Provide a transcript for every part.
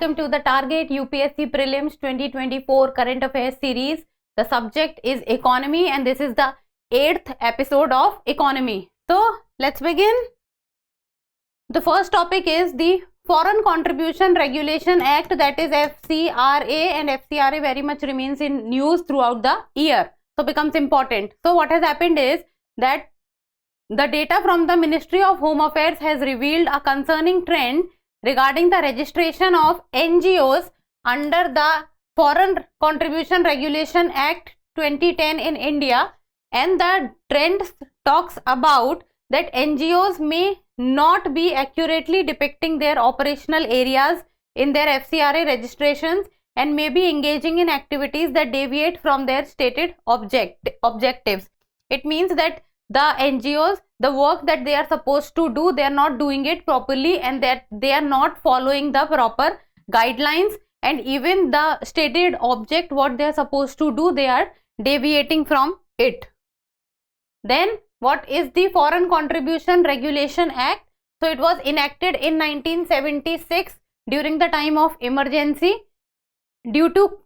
welcome to the Target UPSC Prelims 2024 Current Affairs series. The subject is economy and this is the 8th episode of economy. So let's begin. The first topic is the Foreign Contribution Regulation Act, that is FCRA, and FCRA very much remains in news throughout the year, so becomes important. So what has happened is that the data from the Ministry of Home Affairs has revealed a concerning trend regarding the registration of NGOs under the Foreign Contribution Regulation Act 2010 in India, and the trend talks about that NGOs may not be accurately depicting their operational areas in their FCRA registrations and may be engaging in activities that deviate from their stated objectives. It means that the NGOs, the work that they are supposed to do, they are not doing it properly, and that they are not following the proper guidelines, and even the stated object what they are supposed to do, they are deviating from it. Then what is the Foreign Contribution Regulation Act? So it was enacted in 1976 during the time of emergency due to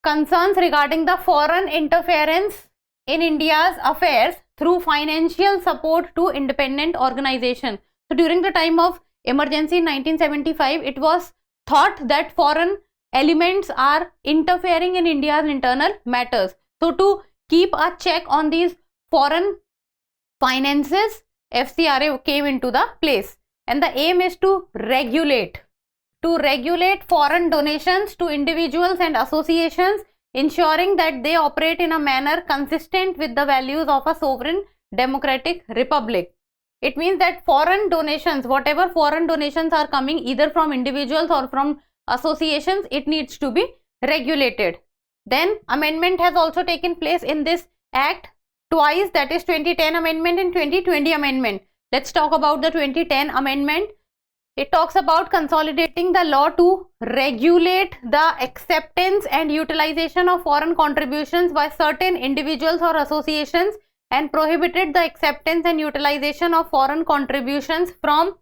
concerns regarding the foreign interference in India's affairs through financial support to independent organizations. So during the time of emergency in 1975, it was thought that foreign elements are interfering in India's internal matters. So to keep a check on these foreign finances, FCRA came into the place, and the aim is to regulate foreign donations to individuals and associations, ensuring that they operate in a manner consistent with the values of a sovereign democratic republic. It means that foreign donations, whatever foreign donations are coming either from individuals or from associations, it needs to be regulated. Then amendment has also taken place in this act twice, that is 2010 amendment and 2020 amendment. Let's talk about the 2010 amendment. It talks about consolidating the law to regulate the acceptance and utilization of foreign contributions by certain individuals or associations, and prohibited the acceptance and utilization of foreign contributions from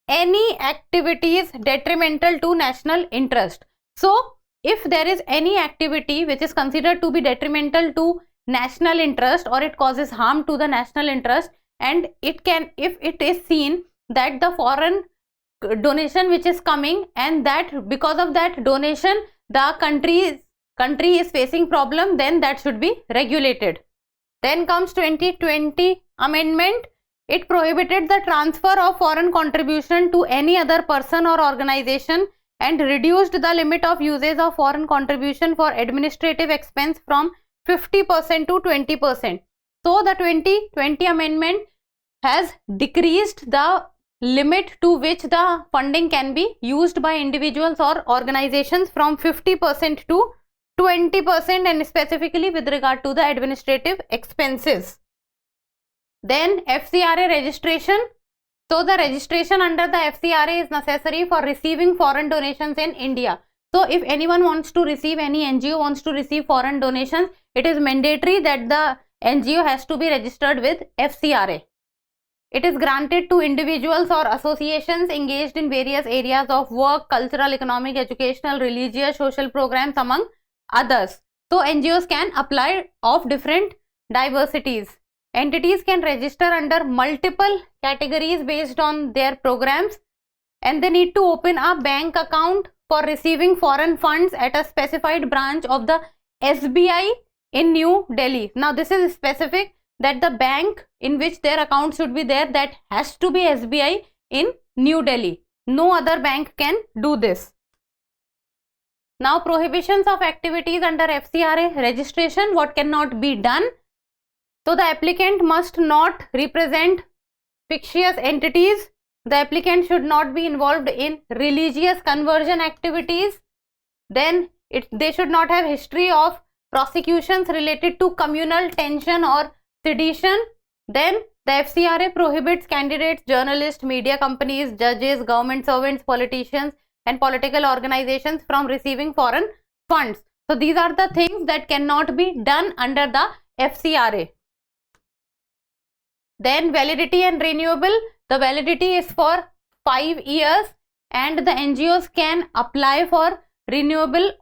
any activities detrimental to national interest. So if there is any activity which is considered to be detrimental to national interest, or it causes harm to the national interest, and it can, if it is seen that the foreign donation which is coming, and that because of that donation the country is facing problem, then that should be regulated. Then comes 2020 amendment. It prohibited the transfer of foreign contribution to any other person or organization, and reduced the limit of usage of foreign contribution for administrative expense from 50% to 20%. So the 2020 amendment has decreased the limit to which the funding can be used by individuals or organizations from 50% to 20%, and specifically with regard to the administrative expenses. Then FCRA registration. So the registration under the FCRA is necessary for receiving foreign donations in India. So if anyone wants to receive, any NGO wants to receive foreign donations, it is mandatory that the NGO has to be registered with FCRA. It is granted to individuals or associations engaged in various areas of work, cultural, economic, educational, religious, social programs, among others. So NGOs can apply of different diversities. Entities can register under multiple categories based on their programs, and they need to open a bank account for receiving foreign funds at a specified branch of the SBI in New Delhi. Now this is specific that the bank in which their account should be there, that has to be SBI in New Delhi. No other bank can do this. Now prohibitions of activities under FCRA registration, what cannot be done. So the applicant must not represent fictitious entities. The applicant should not be involved in religious conversion activities. Then they should not have history of prosecutions related to communal tension or sedition. Then the FCRA prohibits candidates, journalists, media companies, judges, government servants, politicians and political organizations from receiving foreign funds. So these are the things that cannot be done under the FCRA. Then validity and renewable. The validity is for 5 years and the NGOs can apply for renewal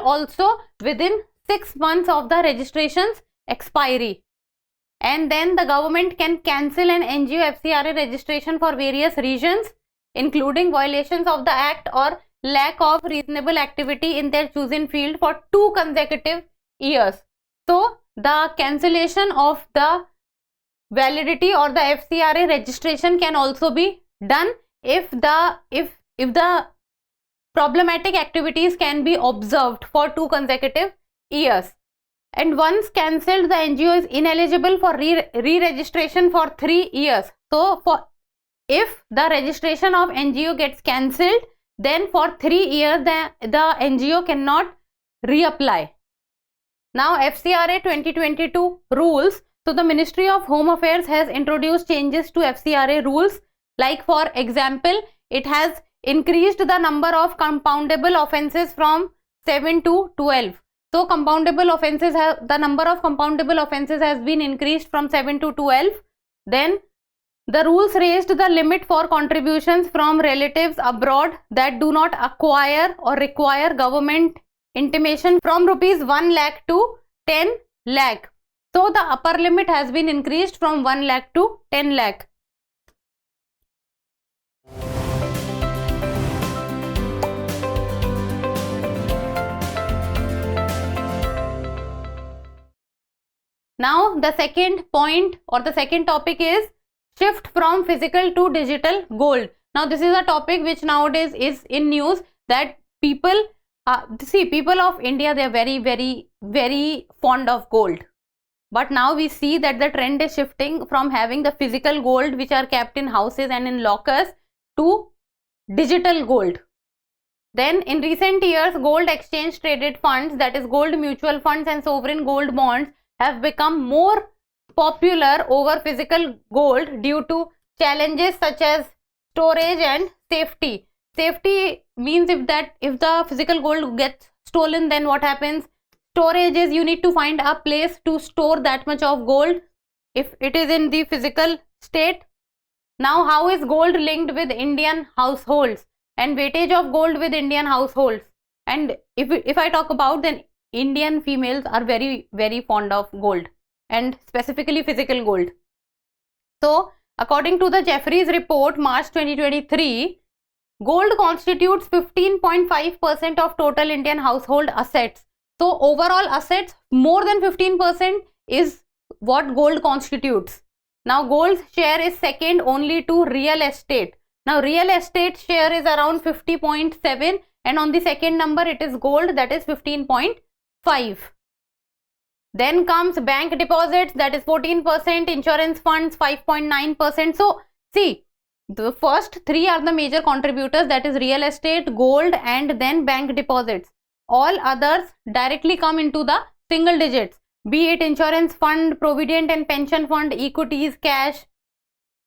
also within 6 months of the registration's expiry. And then the government can cancel an NGO FCRA registration for various reasons, including violations of the act or lack of reasonable activity in their chosen field for 2 consecutive years. So the cancellation of the validity or the FCRA registration can also be done if the problematic activities can be observed for 2 consecutive years. And once cancelled, the NGO is ineligible for re-registration for 3 years. So if the registration of NGO gets cancelled, then for 3 years the NGO cannot reapply. Now FCRA 2022 rules. So the Ministry of Home Affairs has introduced changes to FCRA rules. Like for example, it has increased the number of compoundable offences from 7 to 12. So compoundable offences the number of compoundable offences has been increased from 7 to 12. Then the rules raised the limit for contributions from relatives abroad that do not acquire or require government intimation from rupees 1 lakh to 10 lakh. So the upper limit has been increased from 1 lakh to 10 lakh. Now the second point or the second topic is shift from physical to digital gold. Now this is a topic which nowadays is in news, that people people of India, they are very fond of gold. But now we see that the trend is shifting from having the physical gold which are kept in houses and in lockers to digital gold. Then in recent years, gold exchange traded funds, that is gold mutual funds and sovereign gold bonds, have become more popular over physical gold due to challenges such as storage and safety. Safety means if the physical gold gets stolen, then what happens? Storage is you need to find a place to store that much of gold if it is in the physical state. Now how is gold linked with Indian households and weightage of gold with Indian households? And if I talk about, then Indian females are very fond of gold, and specifically physical gold. So according to the Jeffries report, March 2023, gold constitutes 15.5% of total Indian household assets. So overall assets, more than 15% is what gold constitutes. Now gold's share is second only to real estate. Now real estate share is around 50.7, and on the second number it is gold, that is 15.5. Then comes bank deposits, that is 14%, insurance funds 5.9%. So see, the first 3 are the major contributors, that is real estate, gold, and then bank deposits. All others directly come into the single digits, be it insurance fund, provident and pension fund, equities, cash.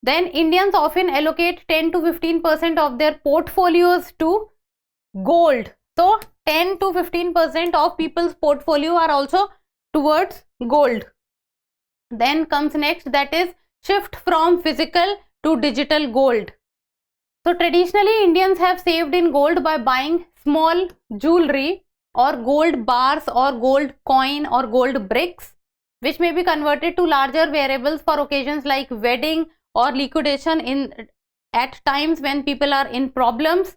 Then Indians often allocate 10 to 15% of their portfolios to gold. So 10 to 15% of people's portfolio are also towards gold. Then comes next, that is shift from physical to digital gold. So traditionally Indians have saved in gold by buying small jewelry or gold bars or gold coin or gold bricks, which may be converted to larger wearables for occasions like wedding or liquidation at times when people are in problems.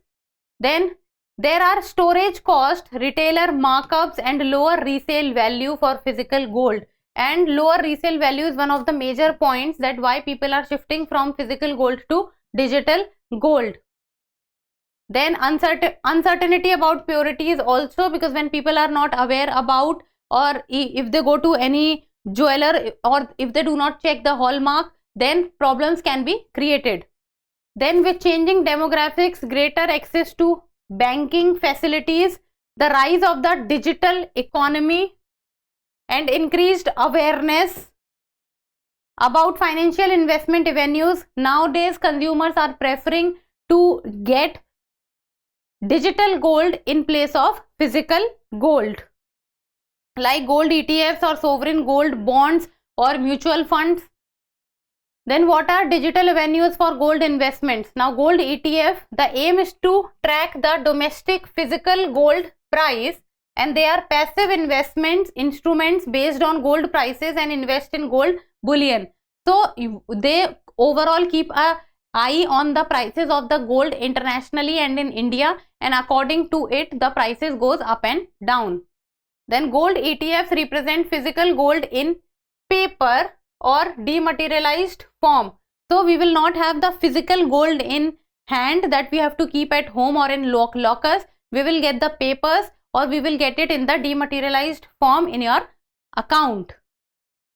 Then there are storage cost, retailer markups, and lower resale value for physical gold. And lower resale value is one of the major points that why people are shifting from physical gold to digital gold. Then uncertainty about purity is also, because when people are not aware about, or if they go to any jeweler or if they do not check the hallmark, then problems can be created. Then with changing demographics, greater access to banking facilities, the rise of the digital economy, and increased awareness about financial investment avenues, nowadays consumers are preferring to get digital gold in place of physical gold, like gold ETFs or sovereign gold bonds or mutual funds. Then what are digital avenues for gold investments? Now gold ETF, the aim is to track the domestic physical gold price, and they are passive investments instruments based on gold prices and invest in gold bullion. So they overall keep a eye on the prices of the gold internationally and in India, and according to it the prices goes up and down. Then gold ETFs represent physical gold in paper or dematerialized form. So we will not have the physical gold in hand that we have to keep at home or in lockers. We will get the papers, or we will get it in the dematerialized form in your account.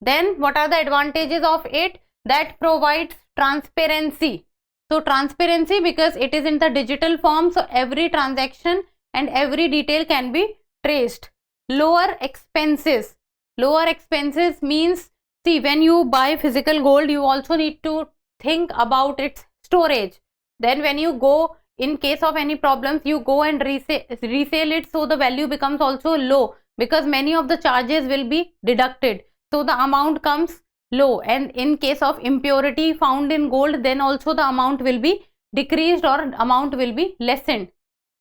Then what are the advantages of it? That provides transparency. So transparency, because it is in the digital form, so every transaction and every detail can be traced. Lower expenses. Lower expenses means, see, when you buy physical gold, you also need to think about its storage. Then when you go, in case of any problems, you go and resell it, so the value becomes also low, because many of the charges will be deducted, so the amount comes low. And in case of impurity found in gold, then also the amount will be decreased or amount will be lessened.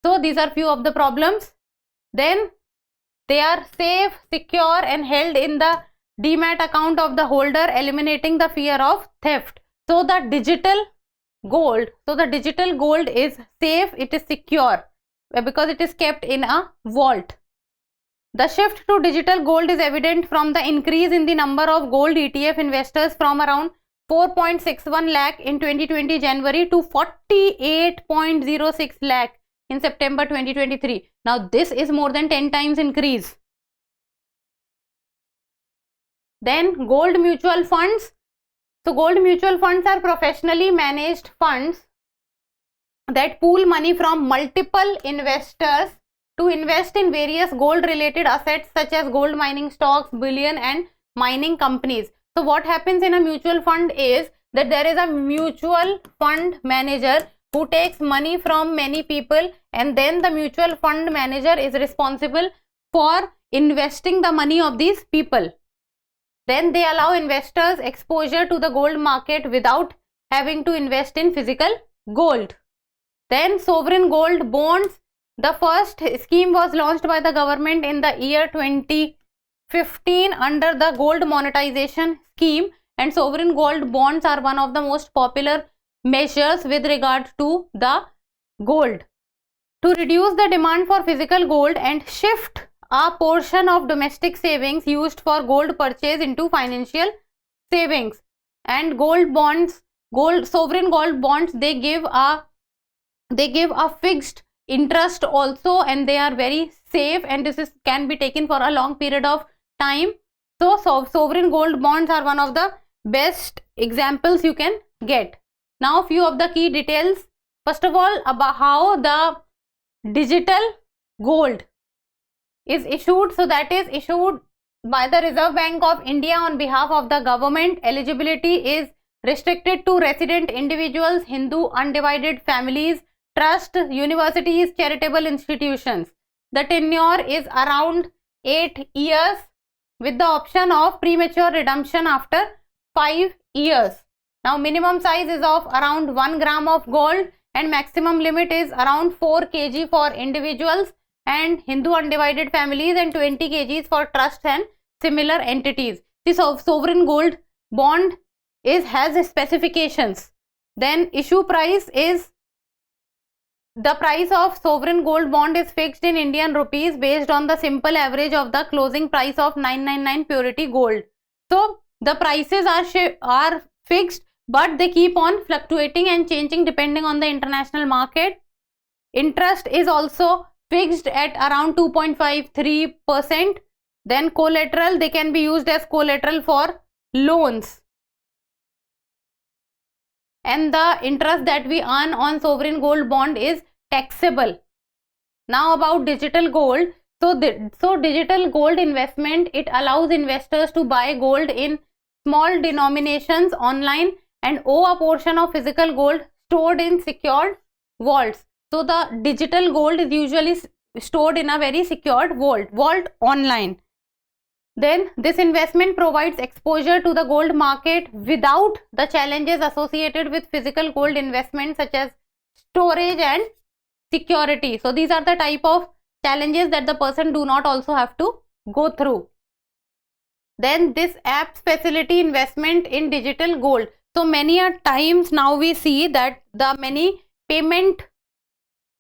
So these are few of the problems. Then they are safe, secure and held in the demat account of the holder, eliminating the fear of theft. So the digital gold is safe, it is secure, because it is kept in a vault. The shift to digital gold is evident from the increase in the number of gold ETF investors from around 4.61 lakh in 2020 January to 48.06 lakh in September 2023. Now this is more than 10 times increase. Then gold mutual funds. So gold mutual funds are professionally managed funds that pool money from multiple investors to invest in various gold related assets such as gold mining stocks, bullion and mining companies. So what happens in a mutual fund is that there is a mutual fund manager who takes money from many people, and then the mutual fund manager is responsible for investing the money of these people. Then they allow investors exposure to the gold market without having to invest in physical gold. Then sovereign gold bonds. The first scheme was launched by the government in the year 2015 under the gold monetization scheme, and sovereign gold bonds are one of the most popular measures with regard to the gold. To reduce the demand for physical gold and shift a portion of domestic savings used for gold purchase into financial savings, and gold bonds, sovereign gold bonds, they give a fixed interest also, and they are very safe, and this can be taken for a long period of time. So sovereign gold bonds are one of the best examples you can get. Now few of the key details. First of all, about how the digital gold is issued. So that is issued by the Reserve Bank of India on behalf of the government. Eligibility is restricted to resident individuals, Hindu undivided families, trust, universities, charitable institutions. The tenure is around 8 years with the option of premature redemption after 5 years. Now minimum size is of around 1 gram of gold, and maximum limit is around 4 kg for individuals and Hindu undivided families, and 20 kgs for trusts and similar entities. This sovereign gold bond has specifications. Then issue price is, the price of sovereign gold bond is fixed in Indian rupees based on the simple average of the closing price of 999 purity gold. So the prices are fixed, but they keep on fluctuating and changing depending on the international market. Interest is also fixed at around 2.53%. Then collateral, they can be used as collateral for loans, and the interest that we earn on sovereign gold bond is taxable. Now about digital gold. So digital gold investment, it allows investors to buy gold in small denominations online and owe a portion of physical gold stored in secured vaults. So the digital gold is usually stored in a very secured vault online. Then this investment provides exposure to the gold market without the challenges associated with physical gold investment such as storage and security. So these are the type of challenges that the person do not also have to go through. Then this apps facility investment in digital gold. So many a times now we see that the many payment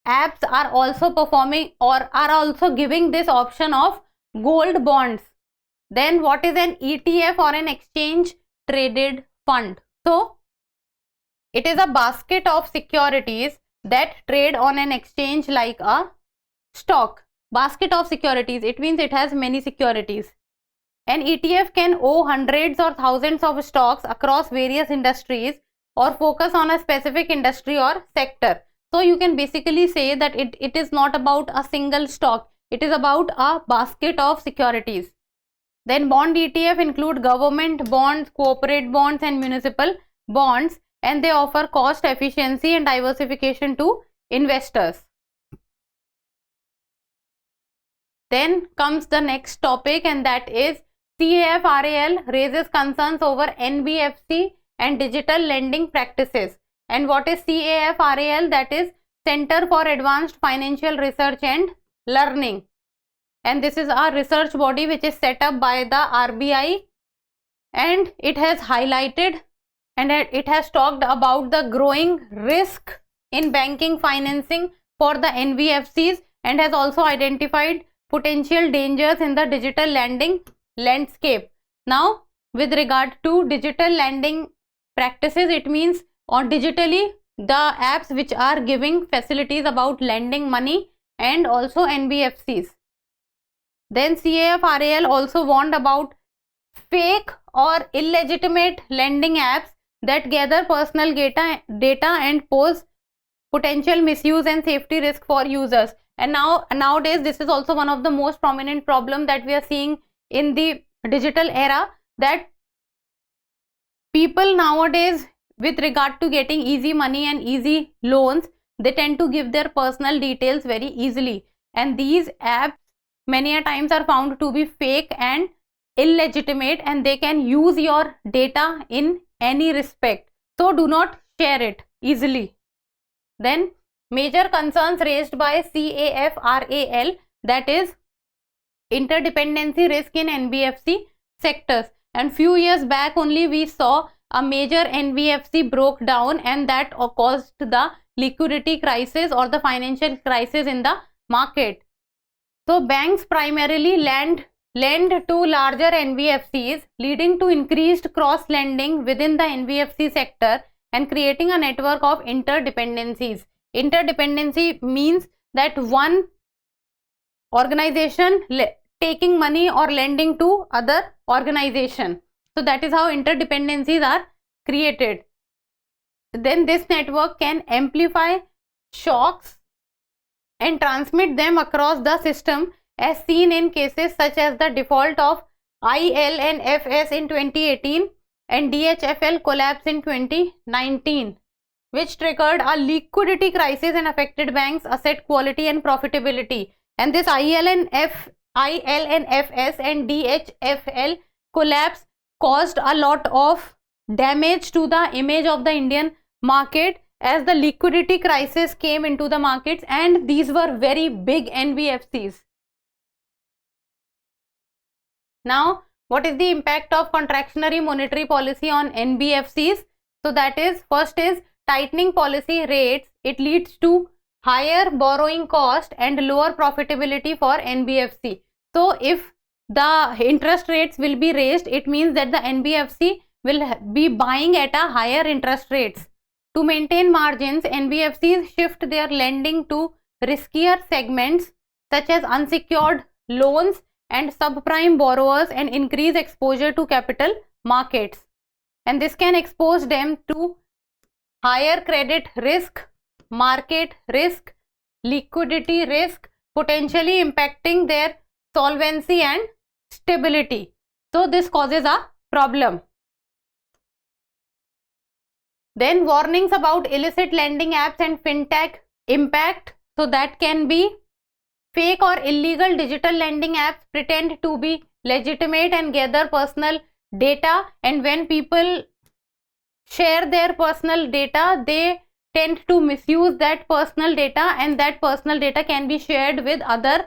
apps are also performing or are also giving this option of gold bonds. Then what is an ETF or an exchange traded fund? So it is a basket of securities that trade on an exchange like a stock. Basket of securities, it means it has many securities. An ETF can own hundreds or thousands of stocks across various industries or focus on a specific industry or sector. So you can basically say that it is not about a single stock, it is about a basket of securities. Then bond ETF include government bonds, corporate bonds and municipal bonds, and they offer cost efficiency and diversification to investors. Then comes the next topic, and that is CAFRAL raises concerns over NBFC and digital lending practices. And what is CAFRAL? That is Center for Advanced Financial Research and Learning. And this is a research body which is set up by the RBI, and it has highlighted and it has talked about the growing risk in banking financing for the NBFCs and has also identified potential dangers in the digital lending landscape. Now with regard to digital lending practices, it means on digitally the apps which are giving facilities about lending money and also NBFCs. Then CAFRAL also warned about fake or illegitimate lending apps that gather personal data and pose potential misuse and safety risk for users. And nowadays this is also one of the most prominent problem that we are seeing in the digital era, that people nowadays, with regard to getting easy money and easy loans, they tend to give their personal details very easily, and these apps many a times are found to be fake and illegitimate, and they can use your data in any respect. So do not share it easily. Then major concerns raised by CAFRAL, that is interdependency risk in NBFC sectors. And few years back only we saw a major NBFC broke down, and that caused the liquidity crisis or the financial crisis in the market. So banks primarily lend to larger NBFCs, leading to increased cross lending within the NBFC sector and creating a network of interdependencies. Interdependency means that one organization taking money or lending to other organization. So that is how interdependencies are created. Then this network can amplify shocks and transmit them across the system, as seen in cases such as the default of IL&FS in 2018 and DHFL collapse in 2019, which triggered a liquidity crisis and affected banks' asset quality and profitability. And this IL&FS and DHFL collapse caused a lot of damage to the image of the Indian market, as the liquidity crisis came into the markets, and these were very big NBFCs. Now, what is the impact of contractionary monetary policy on NBFCs? So that is, first is tightening policy rates. It leads to higher borrowing cost and lower profitability for NBFC. So if the interest rates will be raised, it means that the NBFC will be buying at a higher interest rates. To maintain margins, NBFCs shift their lending to riskier segments such as unsecured loans and subprime borrowers and increase exposure to capital markets. And this can expose them to higher credit risk, market risk, liquidity risk, potentially impacting their solvency and stability. So this causes a problem. Then warnings about illicit lending apps and fintech impact. So that can be fake or illegal digital lending apps pretend to be legitimate and gather personal data, and when people share their personal data, they tend to misuse that personal data, and that personal data can be shared with other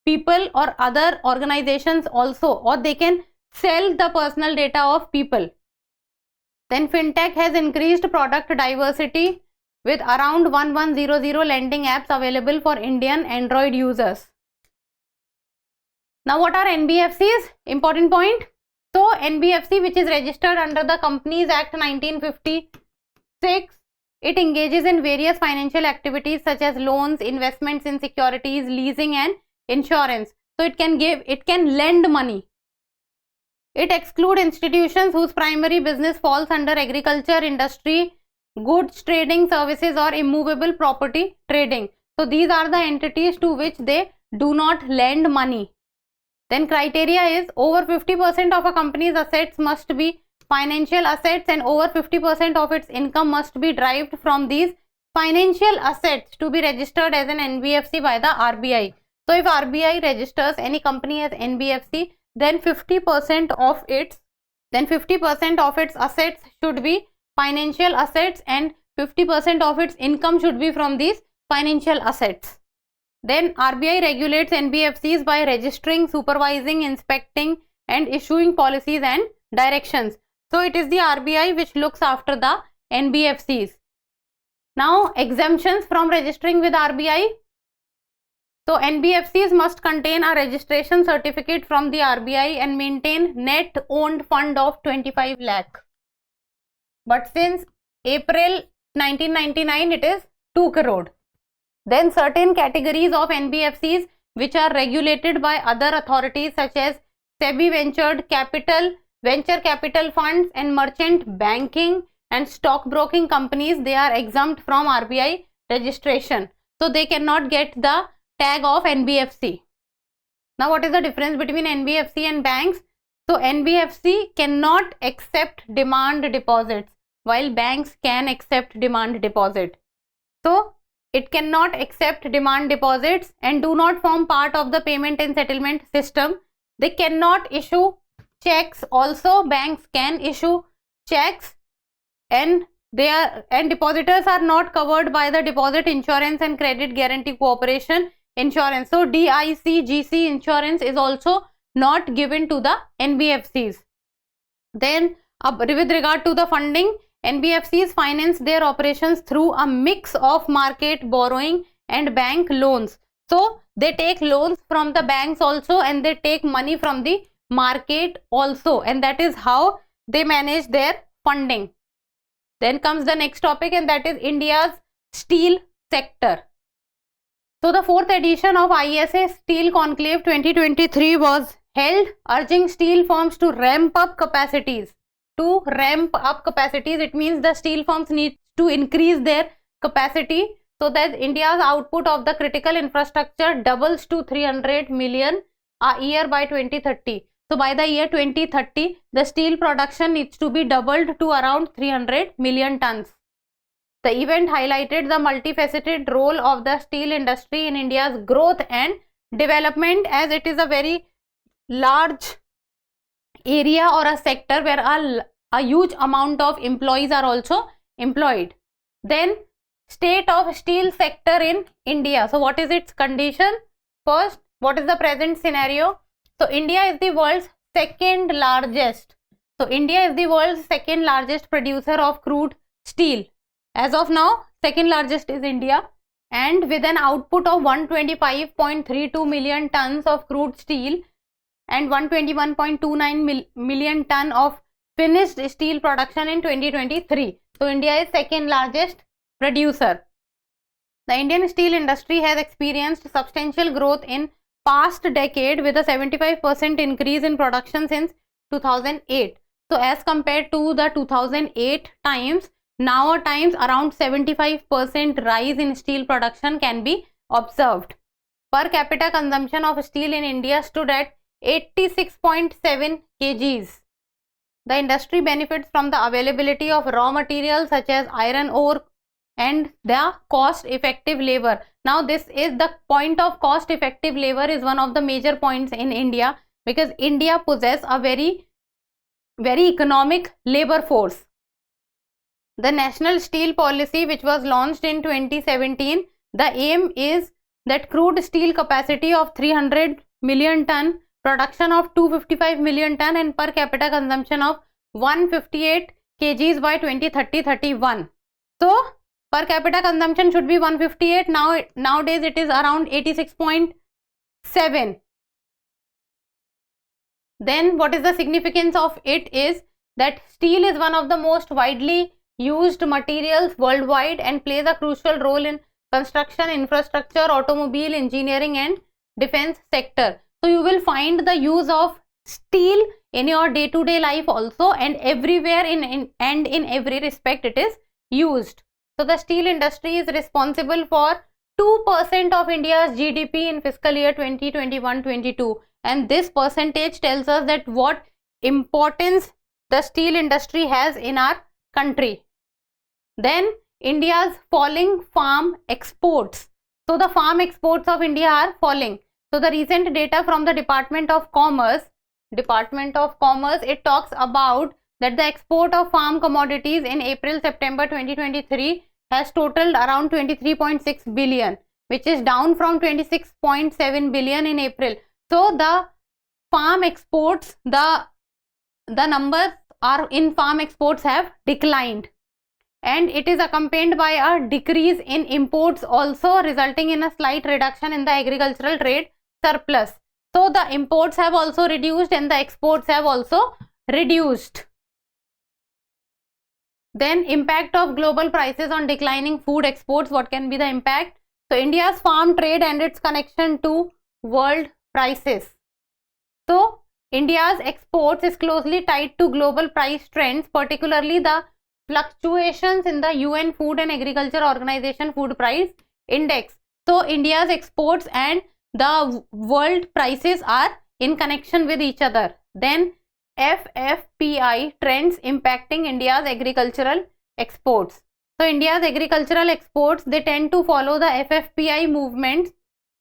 people or other organizations also, or they can sell the personal data of people. Then fintech has increased product diversity with around 1100 lending apps available for Indian Android users. Now what are NBFCs? Important point. So NBFC, which is registered under the Companies Act 1956, it engages in various financial activities such as loans, investments in securities, leasing and insurance. So it can lend money. It excludes institutions whose primary business falls under agriculture, industry, goods trading, services or immovable property trading. So these are the entities to which they do not lend money. Then criteria is over 50% of a company's assets must be financial assets, and over 50% of its income must be derived from these financial assets to be registered as an NBFC by the RBI. So if RBI registers any company as NBFC, then 50% of its assets should be financial assets, and 50% of its income should be from these financial assets. Then RBI regulates NBFCs by registering, supervising, inspecting and issuing policies and directions. So it is the RBI which looks after the NBFCs. Now exemptions from registering with RBI. So NBFCs must contain a registration certificate from the RBI and maintain net owned fund of 25 lakh. But since April 1999 it is 2 crore. Then certain categories of NBFCs which are regulated by other authorities such as SEBI venture capital funds and merchant banking and stockbroking companies, they are exempt from RBI registration. So they cannot get the tag of NBFC. Now what is the difference between NBFC and banks? So NBFC cannot accept demand deposits while banks can accept demand deposit. So it cannot accept demand deposits and do not form part of the payment and settlement system. They cannot issue checks. Also banks can issue checks, and depositors are not covered by the deposit insurance and credit guarantee cooperation insurance. So DICGC insurance is also not given to the NBFCs. Then with regard to the funding, NBFCs finance their operations through a mix of market borrowing and bank loans. So they take loans from the banks also, and they take money from the market also, and that is how they manage their funding. Then comes the next topic, and that is India's steel sector. So the 4th edition of ISA Steel Conclave 2023 was held, urging steel firms to ramp up capacities. It means the steel firms need to increase their capacity so that India's output of the critical infrastructure doubles to 300 million a year by 2030. So by the year 2030, the steel production needs to be doubled to around 300 million tons. The event highlighted the multifaceted role of the steel industry in India's growth and development, as it is a very large area or a sector where a huge amount of employees are also employed. Then state of steel sector in India. So what is its condition? First, what is the present scenario? So India is the world's second largest producer of crude steel. As of now, second largest is India, and with an output of 125.32 million tons of crude steel and 121.29 million ton of finished steel production in 2023. So India is second largest producer. The Indian steel industry has experienced substantial growth in past decade with a 75% increase in production since 2008. So as compared to the 2008 times, now at times around 75% rise in steel production can be observed. Per capita consumption of steel in India stood at 86.7 kgs. The industry benefits from the availability of raw materials such as iron ore and the cost effective labor. Now this is the point of cost effective labor is one of the major points in India, because India possesses a very economic labor force. The National Steel Policy, which was launched in 2017, the aim is that crude steel capacity of 300 million ton, production of 255 million ton, and per capita consumption of 158 kgs by 2030-31. So per capita consumption should be 158. Nowadays it is around 86.7. Then what is the significance of it is that steel is one of the most widely used materials worldwide and plays a crucial role in construction, infrastructure, automobile, engineering and defense sector. So you will find the use of steel in your day-to-day life also, and everywhere in every respect it is used. So the steel industry is responsible for 2% of India's GDP in fiscal year 2021-22, and this percentage tells us that what importance the steel industry has in our country. Then India's falling farm exports. So the farm exports of India are falling. So the recent data from the Department of Commerce, it talks about that the export of farm commodities in April-September 2023 has totaled around 23.6 billion, which is down from 26.7 billion in April. So the farm exports, the numbers are in farm exports have declined, and it is accompanied by a decrease in imports also, resulting in a slight reduction in the agricultural trade surplus. So the imports have also reduced and the exports have also reduced. Then impact of global prices on declining food exports. What can be the impact? So India's farm trade and its connection to world prices. So India's exports is closely tied to global price trends, particularly the fluctuations in the UN Food and Agriculture Organization Food Price Index. So India's exports and the world prices are in connection with each other. Then FFPI trends impacting India's agricultural exports. So India's agricultural exports, they tend to follow the FFPI movement,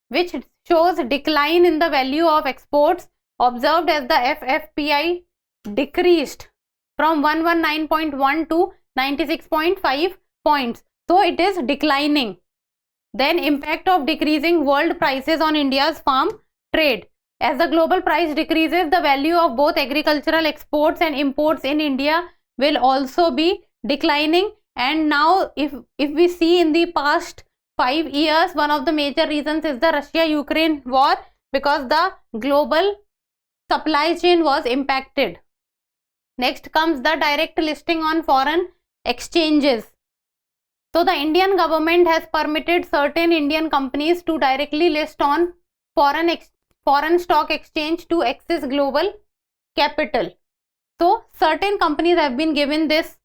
which shows decline in the value of exports observed as the FFPI decreased from 119.1 to 96.5 points. So it is declining. Then impact of decreasing world prices on India's farm trade. As the global price decreases, the value of both agricultural exports and imports in India will also be declining. And now if we see in the past 5 years, one of the major reasons is the Russia-Ukraine war, because the global supply chain was impacted. Next comes the direct listing on foreign exchanges. So the Indian government has permitted certain Indian companies to directly list on foreign stock exchange to access global capital. So certain companies have been given this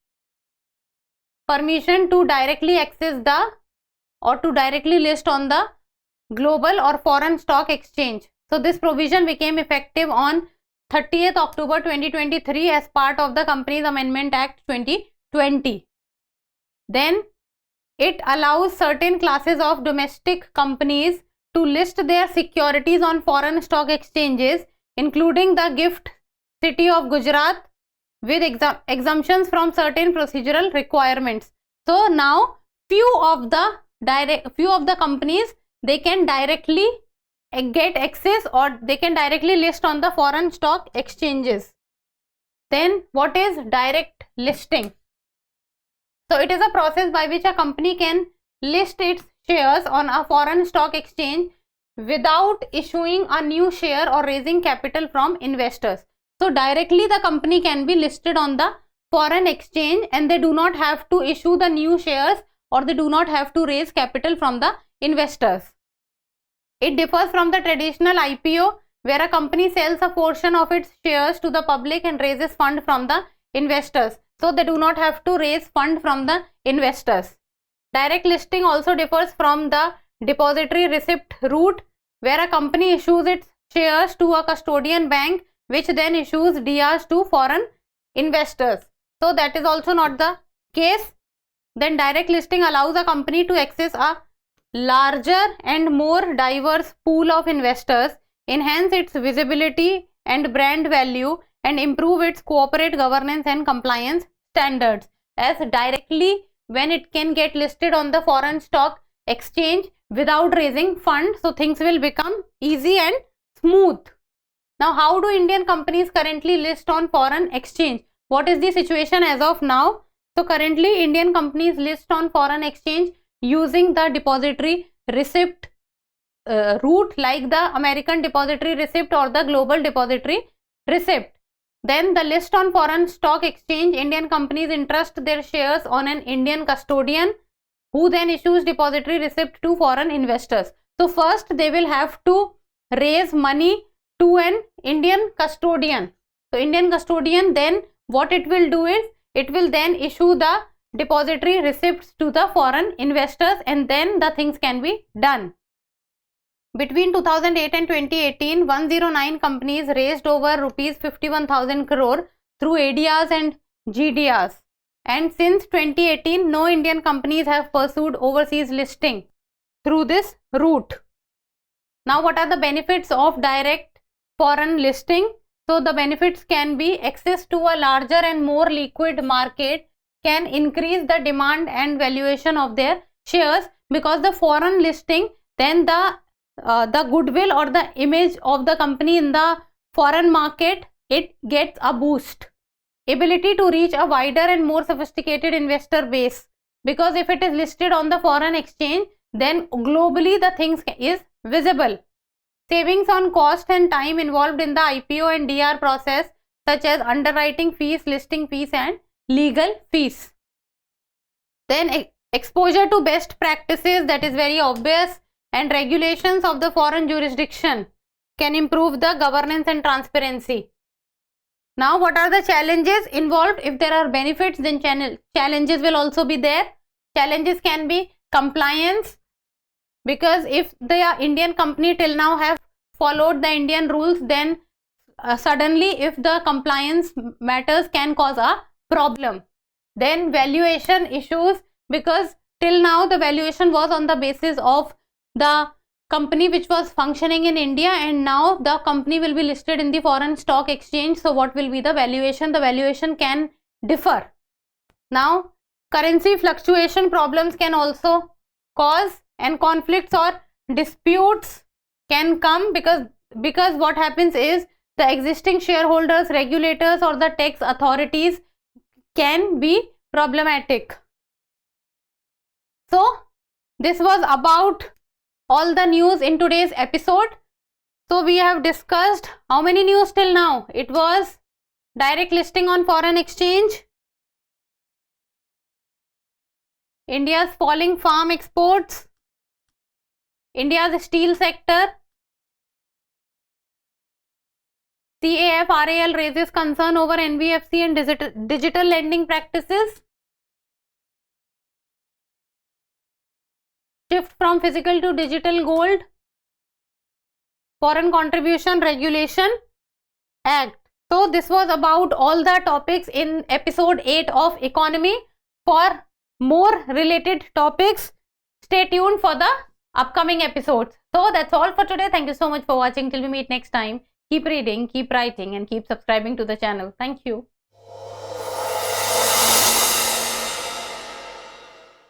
permission to directly access to directly list on the global or foreign stock exchange. So this provision became effective on 30th October 2023 as part of the Companies Amendment Act 2020. Then it allows certain classes of domestic companies to list their securities on foreign stock exchanges, including the GIFT City of Gujarat, with exemptions from certain procedural requirements. So now few of the companies, they can directly get access, or they can directly list on the foreign stock exchanges. Then what is direct listing? So it is a process by which a company can list its shares on a foreign stock exchange without issuing a new share or raising capital from investors. So directly the company can be listed on the foreign exchange, and they do not have to issue the new shares, or they do not have to raise capital from the investors. It differs from the traditional IPO, where a company sells a portion of its shares to the public and raises fund from the investors. So they do not have to raise fund from the investors. Direct listing also differs from the depository receipt route, where a company issues its shares to a custodian bank, which then issues DRs to foreign investors. So that is also not the case. Then direct listing allows a company to access a larger and more diverse pool of investors, enhance its visibility and brand value and improve its corporate governance and compliance standards, as directly when it can get listed on the foreign stock exchange without raising funds, so things will become easy and smooth. Now, how do Indian companies currently list on foreign exchange? What is the situation as of now? So currently Indian companies list on foreign exchange using the depository receipt route, like the American depository receipt or the global depository receipt. Then the list on foreign stock exchange, Indian companies entrust their shares on an Indian custodian who then issues depository receipt to foreign investors. So first they will have to raise money to an Indian custodian. So Indian custodian, then what it will do is, it will then issue the depository receipts to the foreign investors, and then the things can be done. Between 2008 and 2018, 109 companies raised over rupees 51,000 crore through ADRs and GDRs. And since 2018, no Indian companies have pursued overseas listing through this route. Now, what are the benefits of direct foreign listing? So the benefits can be access to a larger and more liquid market, can increase the demand and valuation of their shares, because the foreign listing, then the goodwill or the image of the company in the foreign market, it gets a boost. Ability to reach a wider and more sophisticated investor base, because if it is listed on the foreign exchange, then globally the things is visible. Savings on cost and time involved in the IPO and DR process, such as underwriting fees, listing fees and legal fees. Then exposure to best practices, that is very obvious, and regulations of the foreign jurisdiction can improve the governance and transparency. Now, what are the challenges involved? If there are benefits, then challenges will also be there. Challenges can be compliance, because if the Indian company till now have followed the Indian rules, then suddenly if the compliance matters can cause a problem. Then valuation issues, because till now the valuation was on the basis of the company which was functioning in India, and now the company will be listed in the foreign stock exchange. So what will be the valuation? The valuation can differ. Now, currency fluctuation problems can also cause, and conflicts or disputes can come, because what happens is the existing shareholders, regulators or the tax authorities can be problematic. So this was about all the news in today's episode. So we have discussed how many news till now? It was direct listing on foreign exchange, India's falling farm exports, India's steel sector, CAF-RAL raises concern over NBFC and digital lending practices, shift from physical to digital gold, Foreign Contribution Regulation Act. So this was about all the topics in episode 8 of Economy. For more related topics, stay tuned for the upcoming episodes. So that's all for today. Thank you so much for watching. Till we meet next time, keep reading, keep writing and keep subscribing to the channel. Thank you.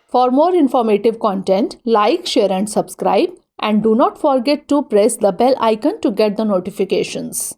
For more informative content, like, share and subscribe, and do not forget to press the bell icon to get the notifications.